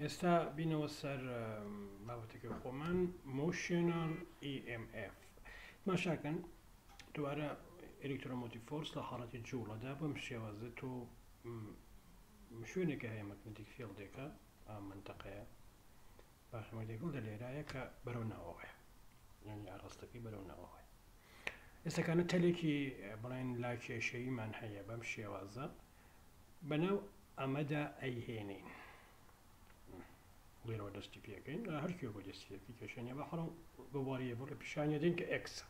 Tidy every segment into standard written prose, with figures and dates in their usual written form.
ئێستا بینەوە سەر بابەتێکی خۆمان موشنال EMF ماشاکەن دووارە ئەلکترۆمۆتیڤ فۆرس لە حاڵەتی جوڵەدا بەم شێوازە تۆ شوێنێکە هەیە مەگنەتیک فیڵدێکە ئەم منتەقەیە باشە مەگنەتیک لە لێرایە کە بەرەو ناوەوەیە یعنی ئاڕاستەکەی بەرەو ناوەوەی ئێستاکانە تەلێکی بڵێن لا کێشەییمان هەیە بەم شێوازە بەناو ئەمەدا ئەیهێنین لێرەوە دەستی پێەکەین هەر کوێ بۆ دەستیەکەی کێشێنە بە حەڵم بواریە بۆ لە پیشانە دێن کە ئەکسە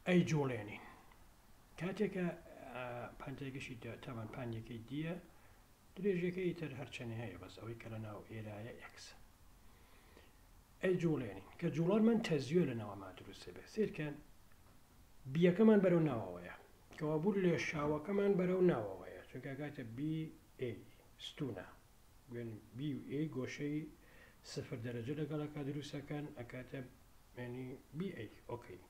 ئەی جوڵێنین کاتێکە پانتێکشی تاوان پانیەکەی دیە درێژەکەی تر هەرچەنە هەیە بەس ئەوەی کە لە ناو ئێرایە ئەکسە ئەی جوڵێنین کە جوڵارمان تەزیۆ لە ناوەما دروستە بێ سیرکەن بیەکەمان بەرەو ناوەوەیە کەوابوو لێ شاوەکەمان بەرەو ناوەوەیە چونکە کاتە BA ستونە BA گۆشەی سفر دەرەجە لەگەڵەکە دروستەکان ئەکاتە ینی BA ئۆکەی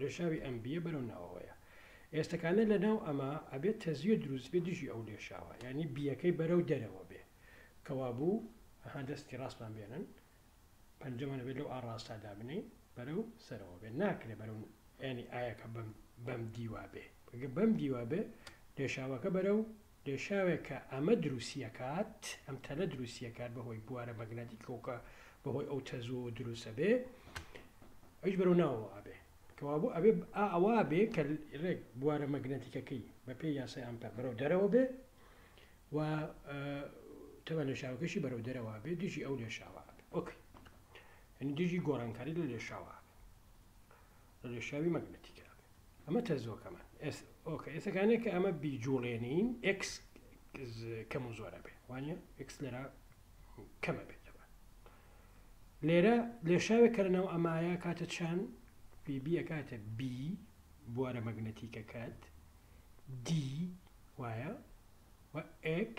لێشاوی ئەم بیە بەرەو ناوەوەیە ئێستەکانە لە ناو ئەمە ئەبێت تەزیۆ دروست بێ دژی ئەو لێشاوە ینی بیەکەی بەرەو دەرەوە بێ کەوابوو دەستی ڕاستمان بێنن پەنجەمانە بێت لەو ئاڕاستادا بنێ بەرەو سەرەوە بێ ناکرێ بەرەو ینی ئایەکە بەم دیوا بێ بەم دیوا بێ لێشاوەکە بەرەو لێشاوێکە ئەمە دروستیەکات ئەم تەلە دروستیەکات بەهۆی بوارە مەگنەتیکۆکە بەهۆی ئەو تەزوو دروستە بێ ئەوش بەرەو ناوەوە بێ کەوابوو ئەبێ ئەوا بێ کە ڕێک بوارە مەگنەتیکەکەی بە پێی یاسای ئەمپەر بەرەو دەرەوە بێ و تەوە لێشاوەکەشی بەرەو دەرەوە بێ دژی ئەو لێشاوە ئۆکەی ینی دژی گۆڕانکاری لە لێشاوە لە لێشاوی مەگنەتیکە ئەمە تەزۆکەمان ئۆکە ئێستەکانێک کە ئەمە بیجوڵێنین ئکس کەم و زۆرە بێ وانە ئکس لێرە کەمە بێت لێرە لێشاوێک کە لەناو ئەمایە کاتە چەند PB ئەکاتە B بوارە مەگنەتیکە کات D وایە و X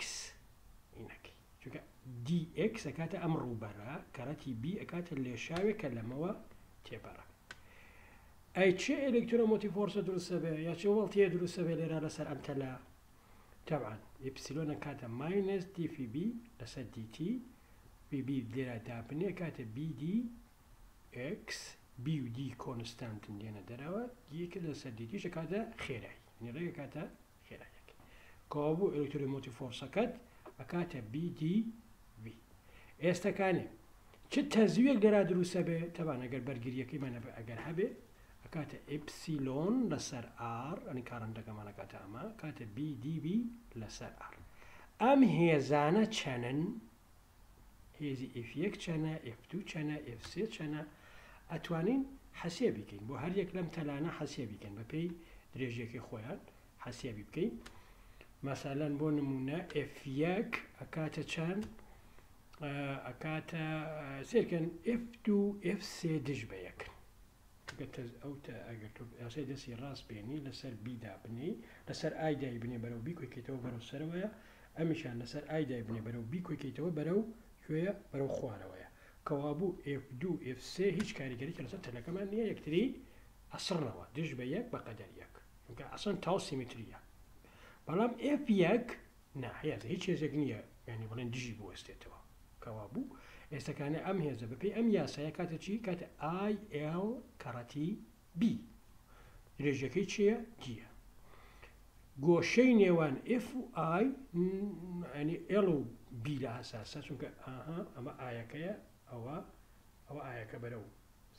ئینەکەی چونکە DX ئەکاتە ئەم ڕووبەرە کەڕەتی B ئەکاتە لێشاوێک کە لەمەوە تێپەڕە ئەی چێ ئەلکترۆمۆتیڤ فۆرسە دروستە بێ یا چێ وەڵتیە دروستە بێ لێرە لەسەر ئەم تەلە تەبعاً ئیپسیلۆنە کاتە ماینەس DFB لەسەر DT BB لێرە دابنێ کاتە BD X B و D کۆنستانتن دێنە دەرەوە دیکە لەسەر دیتیشە کاتە خێرایی ڕێگە کاتە خێرایەک کەوابوو ئەلکترۆمۆتیڤ فۆرسەکەت ئەکاتە BDV ئێستەکانێ چ تەزویەک لێرا دروستە بێ تەبان ئەگەر بەرگریەکەیمانە بێ ئەگەر هەبێ ئەکاتە ئیپسیلۆن لەسەر R ئەنی کارندەکەمانە کاتە ئەمە کاتە BDV لەسەر R ئەم هێزانە چەنن هێزی F1 چەنە F2 چەنە F3 چەنە ئەتوانین حەسێ بکەین بۆ هەر یەک لەم تەلانە حەسێ بکەین بەپێی درێژیەکەی خۆیان حەسێبی بکەین مەسەلەن بۆ نمونە F1 ئەکاتە چەند ئەکاتە سێرکەن F2 F3 دژ بە یەک ئەگەر یاسای دەستی ڕاست بێنی لەسەر بیدا بنی لەسەر ئایدای بنێ بەرەو بی کۆکیتەوە بەرەو سەرەوەیە ئەمیشان لەسەر ئایدای بنێ بەرەو بی کۆکیتەوە بەرەو کوێیە بەرەو خوارەوەیە کەوابوو F2 F3 هیچ کاریگەری لەسەر تەلەکەمان نییە یەکتری ئەسڕنەوە دژ بە یەک بە قەدەر یەک چونکە ئەسڵن تاو سیمتریە بەڵام F1 هیچ هێزێک نییە ینی بڵێن دژی بوەستێتەوە کەوابوو ئێستەکانە ئەم هێزە بەپێی ئەم یاسایە کاتە چی کاتە IL کەڕەتی B درێژەکەی چییە دیە گۆشەی نێوان F و I ینی L و B لە ئاساسە چونکە ئەمە ئایەکەیە ئەوە ئایەکە بەرەو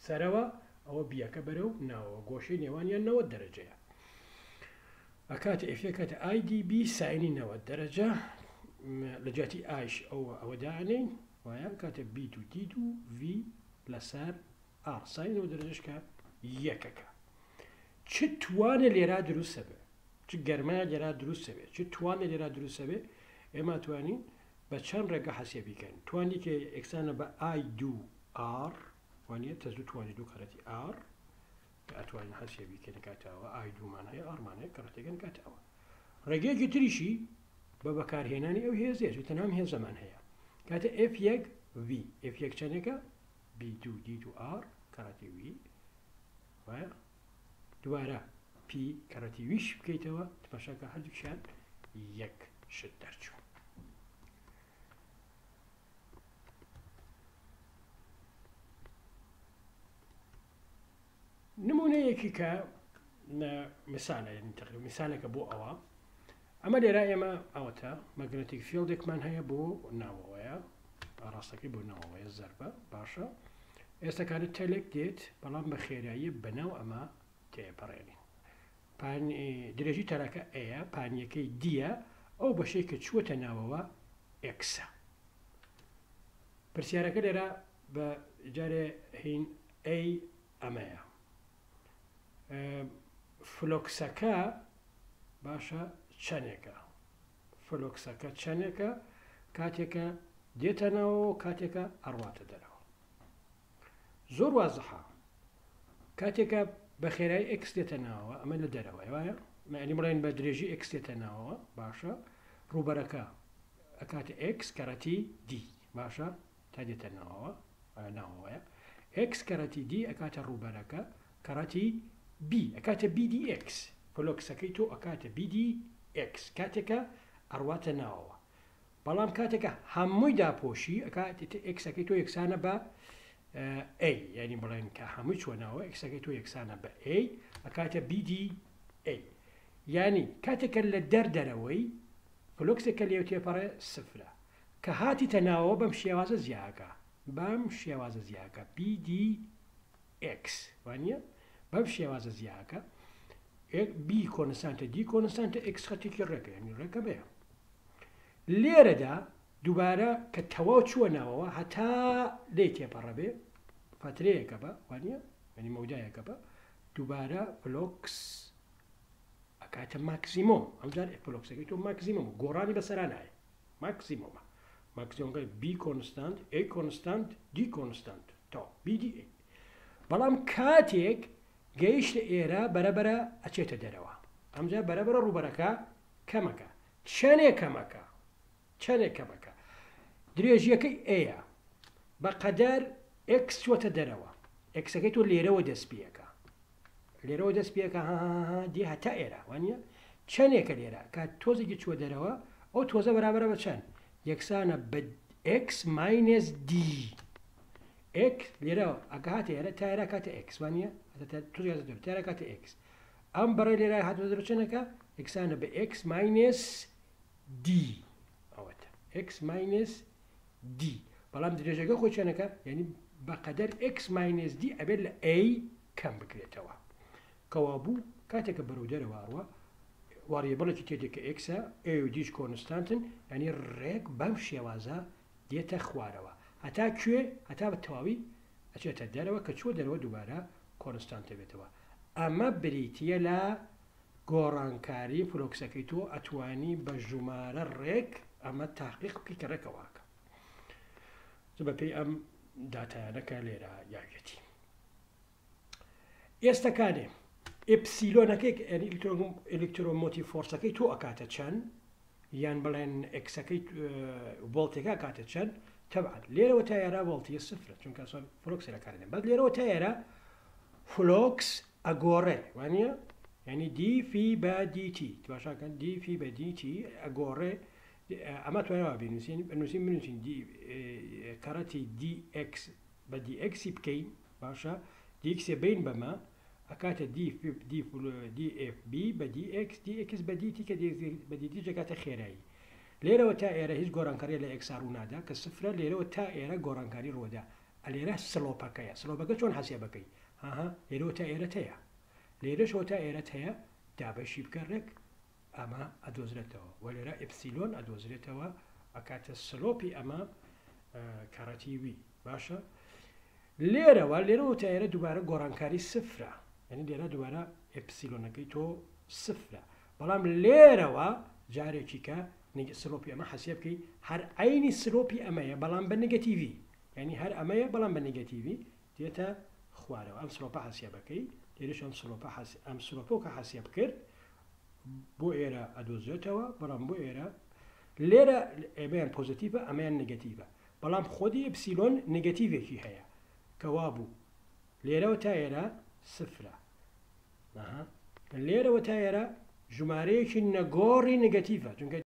سەرەوە ئەوە بیەکە بەرەو ناوە گۆشەی نێوانیان 90 دەرەجەیە ئەکاتە F1 کاتە IDB ساینی 90 دەرەجە لە جاتی ئایش ئەوە دانین وایە کاتە B و D و V لەسەر R ساین 90 دەرەجەش کە یەکەکە چ توانە لێرا دروستە بێ چ گەرمایە لێرا دروستە بێ چ توانە لێرا دروستە بێ ئێمە توانین بە چەند ڕێگە حەسێ بکەین توانی کە ئەکسانە بە I2R وانە تەزوو توانی دوو کەرەتی R کە ئەتوانین حەسێ بکەین کاتەوە I2مان هەیە Rمان هەیە کەڕەتەکەن کاتەوە ڕێگەیەکی تریشی بە بەکارهێنانی ئەو هێزێت و تەنام هێزەمان هەیە کاتە F1 V F1 چەندێکە B2 D2R کەڕەتی V وایە دوارە P کەڕەتی ویش بکەیتەوە تماشاکە هەردووکیان یەک شت دەرچوو نمونەیەکی کە مثالە یعنی تقریبا مثالێکە بۆ ئەوە ئەمە لێرە ئێمە ئەوەتە مەگنەتیک فیلدێکمان هەیە بۆ ناوەوەیە ڕاستەکەی بۆ ناوەوەیە زەربە باشە ئێستا کاتت تەلێک دێت بەڵام بە خێرایی بەناو ئەمە تێپەڕێنین درێژی تەرەکە ئەیە پانیەکەی دیە ئەو بەشەی کە چووەتە ناوەوە ئێکسە پرسیارەکە لێرە بە جارێ هین ئەی ئەمەیە فلۆکسەکە باشە چەندێکە فلۆکسەکە چەندێکە کاتێکە دێتەنەوە کاتێکە ئەڕواتە دەرەوە زۆر وازەحە کاتێکە بە خێرایی ئێکس دێتە ناوەوە ئەمە لە دەرەوە وایە معنی بڵێن بە درێژی ئێکس دێتە ناوەوە باشە ڕوبەرەکە ئەکاتە ئێکس کەڕەتی دی باشە تا دێتە ناوەوە ناوەوەیە ئێکس کەڕەتی دی ئەکاتە ڕوبەرەکە کەڕەتی بی ئەکاتە بیدی ئێکس فلۆکسەکەی تۆ ئەکاتە بیدی ئێکس کاتێکە ئەڕواتە ناوەوە بەڵام کاتێکە هەمووی داپۆشی ئەکاتێتە ئێکسەکەی تۆ یەکسانە بە ئەی یعنی بڵێن کە هەمووی چۆناوە ئێکسەکەی تۆ یەکسانە بە ئەی ئەکاتە بیدی ئەی یعنی کاتێکە لە دەرەوەی فلۆکسێکە لێو تێپەڕێ سفرە کە هاتیتە ناوەوە بەم شێوازە زیاکە بەم شێوازە زیاکە بیدی ئێکس وانە بەم شێوازە زیاکە بی کۆنستانتە دی کۆنستانتە ئێکس خەتێکی ڕێکە یعنی ڕێکە بێ لێرەدا دووبارە کە تەواو چووە ناوەوە هەتا لێ تێپەڕە بێ فترەیەکە بە وانە ینی مەودایەکە بە دووبارە فلۆکس ئەکاتە ماکسیمۆم ئەمجار فلۆکسەکەی تۆ ماکسیمۆم گۆڕانی بەسەرانایە ماکسیمۆمە ماکسیمۆمەکەی بی کۆنستانت ئێ کۆنستانت دی کۆنستانت تا بیدی ئێ بەڵام کاتێک گەیشتە ئێرە بەرەبەرە ئەچێتە دەرەوە ئەمجا بەرەبەرە ڕوبەرەکە کەمەکە چەندێک کەمەکە چەندێک کەمەکە درێژیەکەی ئەیە بەقەدەر ئێکس چوەتە دەرەوە ئێکسەکەی تۆ لێرەوە دەستپیەکە لێرەوە دەستپیەکە دی هەتا ئێرە وانە چەندێکە لێرە کات تۆزێکی چوە دەرەوە ئەو تۆزە بەرابەرە بە چەند یەکسانە بە ئێکس ماینەس دی ئێک لێرەوە ئەگە هاتە ئێرە تا ئێرە کاتە ئێکس وانە تارە کاتە ئێکس ئەم بەڕێ لێرە هاتوە دەرچەنەکە یەکسانە بە ئێکس ماینەس دی ئەوەتە ئێکس ماینەس دی بەڵام درێژەکە خۆی چەنەکە یعنی بەقەدەر ئێکس ماینەس دی ئەبێت لە ئەی کەم بکرێتەوە کەوا بوو کاتێکە بەرەو دەرەوەڕوە واریبڵێکی تێدێکە ئێکسە ئێ و دیش کۆنستانتن ینی ڕێک بەم شێوازە دێتە خوارەوە هەتا کوێ هەتا بە تەواوی ئەچێتە دەرەوە کە چوە دەرەوە دووبارە کۆنستانتە بێتەوە ئەمە بریتە لە گۆڕانکاری فلۆکسەکەی تۆ ئەتوانی بە ژمارە ڕێک ئەمە تاقیق بکەی کە ڕێکەواکە بە پێی ئەم داتایانەکە لێرە یاگەتی ئێستاکانێ ئپسیلۆنەکەی ئەلکترۆمۆتی فۆرسەکەی تۆ ئەکاتە چەند یان بڵێن ئەکسەکەی ڤۆڵتێکە کاتە چەند تەبعەن لێرەوە تا ئێرە ڤۆڵتیە سفرە چونکە فلۆکس لەکاردێن بەس لێرەوە تا ئێرە فلۆکس ئەگۆڕێ وانە یعنی دی فی بە دیتی باشاکەن دی فی بە دیتی ئەگۆڕێ ئەمە توانەوە بنووسین کەڕەتی دی ئەکس بە دی ئەکسی بکەین باشە دی ئەکسێ بین بەمە ئەکاتە دی ئف بی بە دی ئەکس دی ئەکس بە دیتی کە بە دیتی جەکاتە خێرایی لێرەوە تا ئێرە هیچ گۆڕانکاری لە ئەکسا ڕوونادا کە سفرە لێرەوە تا ئێرە گۆڕانکاری ڕۆدا ئەلێرە سلۆپەکەیە سلۆپەکە چۆن حەسێبەکەی لێرەوە تا ئێرە هەیە لێرەشەوە تا ئێرە هەیە دابەشی بکەڕێک ئەمە ئەدۆزرێتەوە و لێرە ئپسیلۆن ئەدۆزرێتەوە ئەکاتە سلۆپی ئەمە کەڕەتی وی باشە لێرەوە تا ئێرە دووبارە گۆڕانکاری سفرە یعنی لێرە دووبارە ئپسیلۆنەکەی تۆ سفرە بەڵام لێرەوە جارێکی کە سلۆپی ئەمە حەسێب بکەی هەر عینی سلۆپی ئەمەیە بەڵام بە نگەتیڤی یعنی هەر ئەمەیە بەڵام بە نگەتیڤی دێتە خوارەوە ئەم سلۆپە حەسێبەکەی لێرەش ئەم سلۆپۆکە حەسێب کرد بۆ ئێرە ئەدۆزێتەوە بەڵام بۆ ئێرە لێرە ئەمەیان پۆزیتیڤە ئەمەیان نگەتیڤە بەڵام خۆدی ئپسیلۆن نگەتیڤێکی هەیە کەوا بوو لێرەوە تا ئێرە سفرە لێرەوە تا ئێرە ژمارەیەکی نەگۆڕی نگەتیڤە چونکە